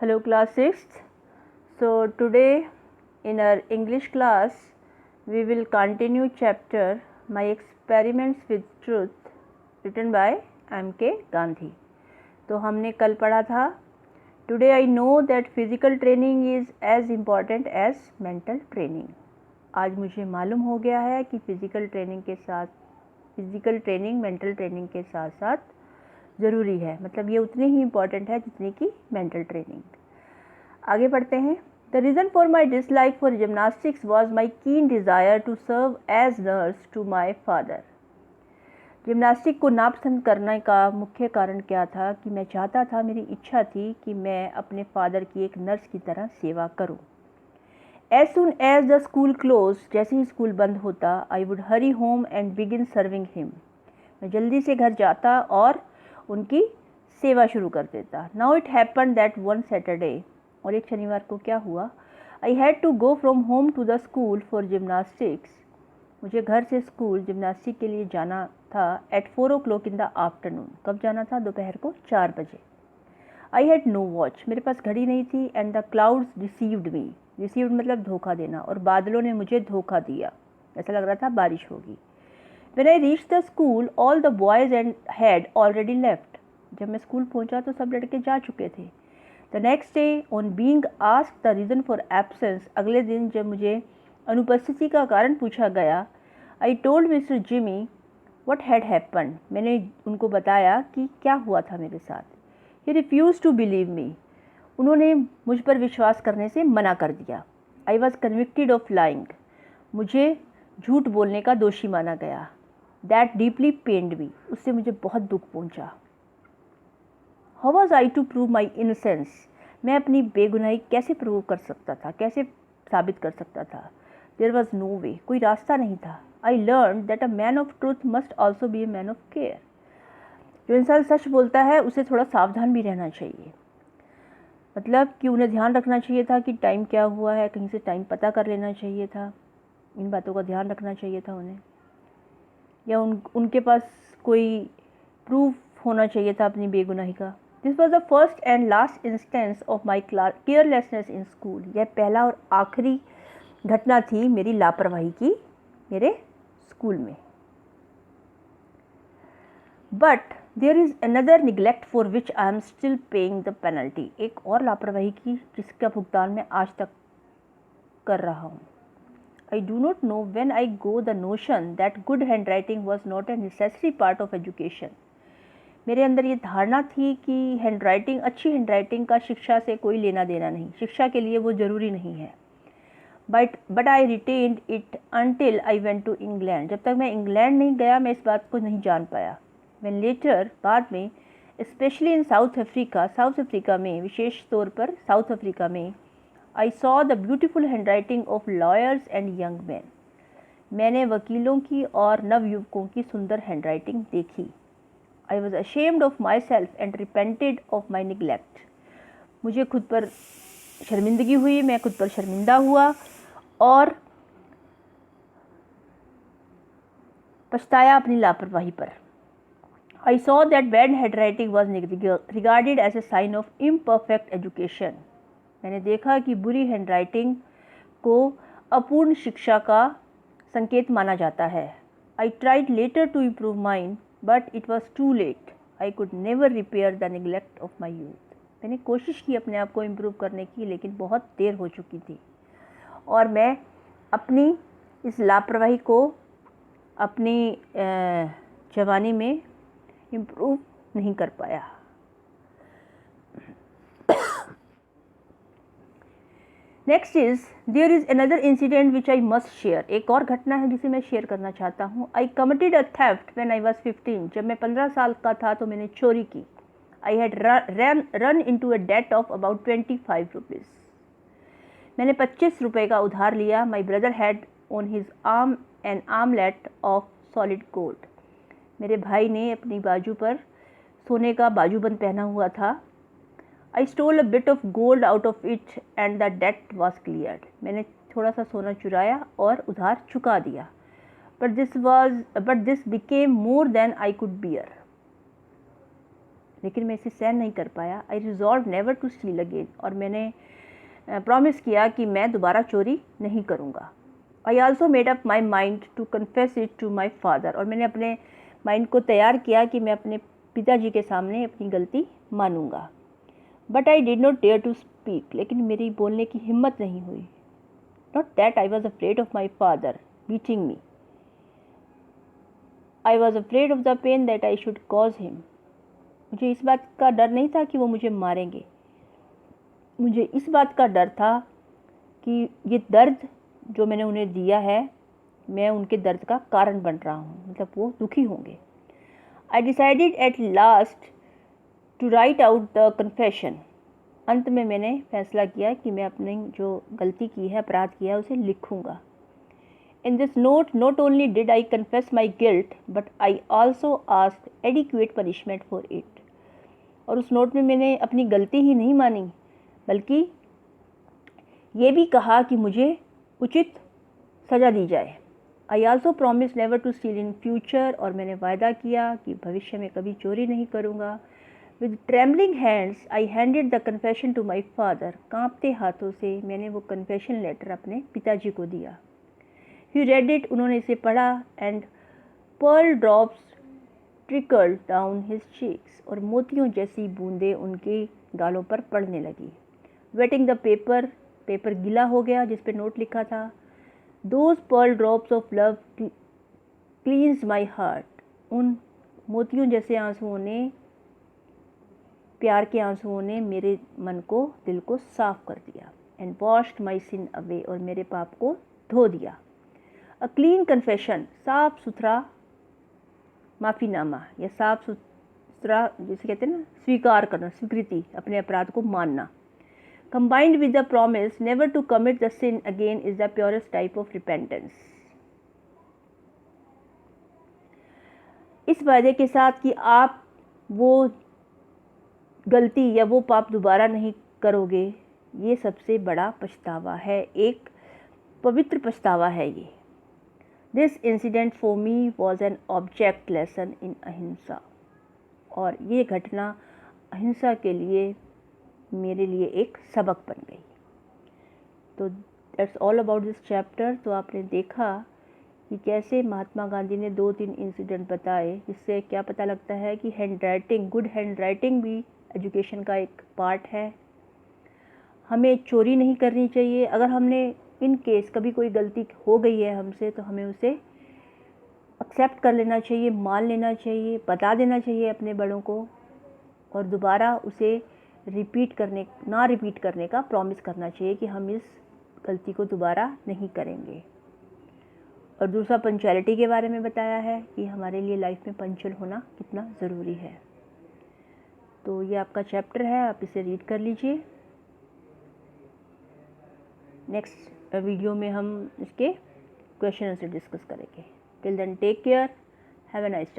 Hello class 6th. So today in our English class we will continue chapter My Experiments with Truth written by M.K. Gandhi. तो हमने कल पढ़ा था Today I know that physical training is as important as mental training. आज मुझे मालूम हो गया है कि फिज़िकल ट्रेनिंग मेंटल ट्रेनिंग के साथ साथ ज़रूरी है, मतलब ये उतनी ही इम्पॉर्टेंट है जितनी कि मेंटल ट्रेनिंग। आगे बढ़ते हैं। The reason for my dislike for gymnastics was my keen desire to serve as nurse to my father. Gymnastic को नापसंद करने का मुख्य कारण क्या था कि मैं चाहता था, मेरी इच्छा थी कि मैं अपने फादर की एक नर्स की तरह सेवा करूं। As soon as the school close, जैसे ही स्कूल बंद होता, I would hurry home and begin serving him. मैं जल्दी से घर जाता और उनकी सेवा शुरू कर देता। Now it happen that one Saturday, और एक शनिवार को क्या हुआ, I had to go from home to the school for gymnastics. मुझे घर से स्कूल जिमनास्टिक के लिए जाना था eight 4 o'clock in the afternoon. कब जाना था? दोपहर को 4 बजे। आई हैड नो वॉच, मेरे पास घड़ी नहीं थी। And the clouds received me, received मतलब धोखा देना, और बादलों ने मुझे धोखा दिया। ऐसा लग रहा था बारिश होगी। When I reached the school, all the boys had already left. जब मैं स्कूल पहुंचा तो सब लड़के जा चुके थे। The next day, on being asked the reason for absence, अगले दिन जब मुझे अनुपस्थिति का कारण पूछा गया, I told Mr. Jimmy what had happened. मैंने उनको बताया कि क्या हुआ था मेरे साथ। He refused to believe me. उन्होंने मुझ पर विश्वास करने से मना कर दिया। I was convicted of lying. मुझे झूठ बोलने का दोषी माना गया। That deeply pained me. उससे मुझे बहुत दुख पहुंचा। How was I to prove my innocence? मैं अपनी बेगुनाही कैसे प्रूव कर सकता था, कैसे साबित कर सकता था? There was no way. कोई रास्ता नहीं था। I learned that a man of truth must also be a man of care. जो इंसान सच बोलता है उसे थोड़ा सावधान भी रहना चाहिए। मतलब कि उन्हें ध्यान रखना चाहिए था कि टाइम क्या हुआ है, कहीं से टाइम पता कर लेना चाहिए था। इन बातों का ध्यान रखना चाहिए था उन्हें, या उनके पास कोई प्रूफ होना चाहिए था अपनी बेगुनाही का। This was the first and last instance of my carelessness in school. यह पहला और आखिरी घटना थी मेरी लापरवाही की मेरे स्कूल में। But there is another neglect for which I am still paying the penalty. एक और लापरवाही की जिसका भुगतान मैं आज तक कर रहा हूँ। I do not know when I go the notion that good handwriting was not a necessary part of education. मेरे अंदर ये धारणा थी कि हैंडराइटिंग, अच्छी हैंडराइटिंग का शिक्षा से कोई लेना देना नहीं, शिक्षा के लिए वो ज़रूरी नहीं है। But I retained it until I went to England. जब तक मैं इंग्लैंड नहीं गया मैं इस बात को नहीं जान पाया। व्हेन लेटर, बाद में, स्पेशली इन साउथ अफ्रीका में, विशेष तौर पर साउथ अफ्रीका में, I saw the beautiful handwriting of lawyers and young men. मैंने वकीलों की और नवयुवकों की सुंदर हैंडराइटिंग देखी। I was ashamed of myself and repented of my neglect. मुझे खुद पर शर्मिंदगी हुई, मैं खुद पर शर्मिंदा हुआ और पछताया अपनी लापरवाही पर। I saw that bad handwriting was regarded as a sign of imperfect education. मैंने देखा कि बुरी हैंडराइटिंग को अपूर्ण शिक्षा का संकेत माना जाता है। I tried later to improve mine but it was too late. I could never repair the neglect of my youth. मैंने कोशिश की अपने आप को इम्प्रूव करने की, लेकिन बहुत देर हो चुकी थी और मैं अपनी इस लापरवाही को अपनी जवानी में इम्प्रूव नहीं कर पाया। Next is there is another incident which I must share. एक और घटना है जिसे मैं शेयर करना चाहता हूँ। आई committed a theft when I was 15। जब मैं 15 साल का था तो मैंने चोरी की। I had run into a debt of about 25 rupees. मैंने 25 रुपये का उधार लिया। My brother had on his arm an armlet of solid gold. मेरे भाई ने अपनी बाजू पर सोने का बाजूबंद पहना हुआ था। I stole a bit of gold out of it and the debt was cleared. मैंने थोड़ा सा सोना चुराया और उधार चुका दिया। But this became more than I could bear. लेकिन मैं इसे सहन नहीं कर पाया। I resolve never to steal again, और मैंने प्रॉमिस किया कि मैं दोबारा चोरी नहीं करूँगा। I also made up my mind to confess it to my father, और मैंने अपने माइंड को तैयार किया कि मैं अपने पिताजी के सामने अपनी गलती मानूंगा। But I did not dare to speak, लेकिन मेरी बोलने की हिम्मत नहीं हुई। Not that I was afraid of my father beating me, I was afraid of the pain that I should cause him. मुझे इस बात का डर नहीं था कि वो मुझे मारेंगे, मुझे इस बात का डर था कि ये दर्द जो मैंने उन्हें दिया है, मैं उनके दर्द का कारण बन रहा हूँ, मतलब वो दुखी होंगे। I decided at last to write out the confession. अंत में मैंने फैसला किया कि मैं अपनी जो गलती की है, अपराध किया है, उसे लिखूँगा। In this note not only did I confess my guilt, but I also asked adequate punishment for it. और उस नोट में मैंने अपनी गलती ही नहीं मानी, बल्कि ये भी कहा कि मुझे उचित सज़ा दी जाए। I also promise never to steal in future, और मैंने वायदा किया कि भविष्य में कभी चोरी नहीं करूँगा। With trembling hands I handed the confession to my father. कांपते हाथों से मैंने वो कन्फेशन लेटर अपने पिताजी को दिया। ही रेड इट, उन्होंने इसे पढ़ा, and pearl drops trickled down his cheeks, और मोतियों जैसी बूंदें उनके गालों पर पड़ने लगी। वेटिंग द पेपर, पेपर गीला हो गया जिस पे नोट लिखा था। Those pearl drops of love cleansed my heart, उन मोतियों जैसे आंसुओं ने, प्यार के आंसुओं ने मेरे मन को, दिल को साफ कर दिया। And washed my sin away, और मेरे पाप को धो दिया। अ क्लीन कन्फेशन, साफ सुथरा माफ़ीनामा, या साफ सुथरा जिसे कहते हैं ना, स्वीकार करना, स्वीकृति, अपने अपराध को मानना। Combined with the promise never to commit the sin again is the purest type of repentance. इस वायदे के साथ कि आप वो गलती या वो पाप दोबारा नहीं करोगे, ये सबसे बड़ा पछतावा है, एक पवित्र पछतावा है ये। This incident for me was an object lesson in अहिंसा, और ये घटना अहिंसा के लिए मेरे लिए एक सबक बन गई। तो that's all about this chapter. तो आपने देखा कि कैसे महात्मा गांधी ने 2-3 इंसिडेंट बताए, जिससे क्या पता लगता है कि hand writing, good hand writing भी एजुकेशन का एक पार्ट है। हमें चोरी नहीं करनी चाहिए। अगर हमने इन केस कभी कोई गलती हो गई है हमसे, तो हमें उसे एक्सेप्ट कर लेना चाहिए, मान लेना चाहिए, बता देना चाहिए अपने बड़ों को, और दोबारा उसे रिपीट करने का प्रॉमिस करना चाहिए कि हम इस गलती को दोबारा नहीं करेंगे। और दूसरा पंक्चुअलिटी के बारे में बताया है कि हमारे लिए लाइफ में पंक्चुअल होना कितना ज़रूरी है। तो ये आपका चैप्टर है, आप इसे रीड कर लीजिए। नेक्स्ट वीडियो में हम इसके क्वेश्चन आंसर डिस्कस करेंगे। Till then take care, have a nice day.